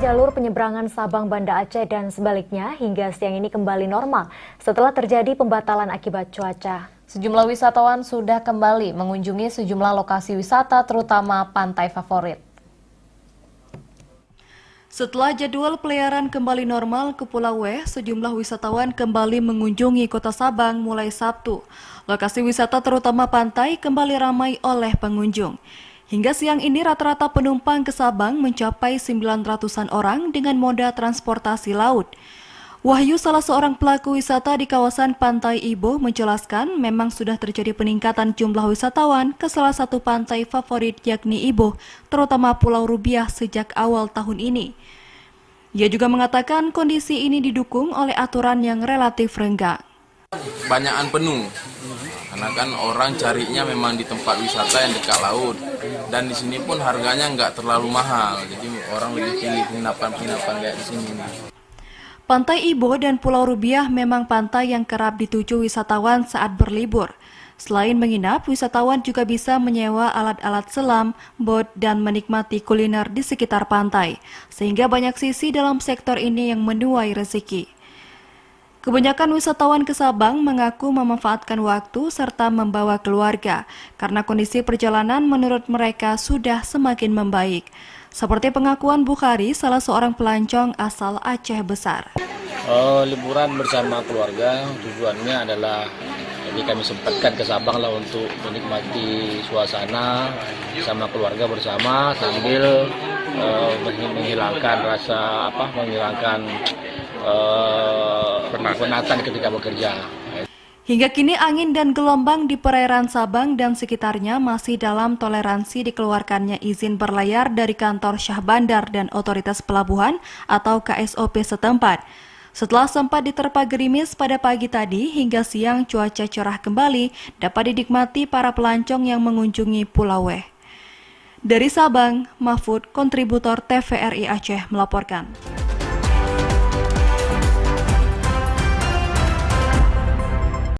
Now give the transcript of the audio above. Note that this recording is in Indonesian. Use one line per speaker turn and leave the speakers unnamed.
jalur penyeberangan Sabang Banda Aceh dan sebaliknya hingga siang ini kembali normal setelah terjadi pembatalan akibat cuaca.
Sejumlah wisatawan sudah kembali mengunjungi sejumlah lokasi wisata terutama pantai favorit.
Setelah jadwal pelayaran kembali normal ke Pulau W, sejumlah wisatawan kembali mengunjungi kota Sabang mulai Sabtu. Lokasi wisata terutama pantai kembali ramai oleh pengunjung. Hingga siang ini rata-rata penumpang ke Sabang mencapai 900-an orang dengan moda transportasi laut. Wahyu, salah seorang pelaku wisata di kawasan Pantai Ibo, menjelaskan memang sudah terjadi peningkatan jumlah wisatawan ke salah satu pantai favorit yakni Ibo, terutama Pulau Rubiah sejak awal tahun ini. Ia juga mengatakan kondisi ini didukung oleh aturan yang relatif renggang.
Banyakan penuh, karena kan orang carinya memang di tempat wisata yang dekat laut, dan di sini pun harganya nggak terlalu mahal, jadi orang lebih pilih penginapan kayak di sini.
Pantai Ibo dan Pulau Rubiah memang pantai yang kerap dituju wisatawan saat berlibur. Selain menginap, wisatawan juga bisa menyewa alat-alat selam, bot, dan menikmati kuliner di sekitar pantai, sehingga banyak sisi dalam sektor ini yang menuai rezeki. Kebanyakan wisatawan ke Sabang mengaku memanfaatkan waktu serta membawa keluarga, karena kondisi perjalanan menurut mereka sudah semakin membaik. Seperti pengakuan Bukhari, salah seorang pelancong asal Aceh Besar.
Liburan bersama keluarga, tujuannya adalah jadi kami sempatkan ke Sabang lah untuk menikmati suasana sama keluarga bersama sambil menghilangkan rasa penatan ketika bekerja.
Hingga kini angin dan gelombang di perairan Sabang dan sekitarnya masih dalam toleransi dikeluarkannya izin berlayar dari kantor Syah Bandar dan Otoritas Pelabuhan atau KSOP setempat. Setelah sempat diterpa gerimis pada pagi tadi, hingga siang cuaca cerah kembali dapat dinikmati para pelancong yang mengunjungi Pulau W. Dari Sabang, Mahfud, kontributor TVRI Aceh melaporkan.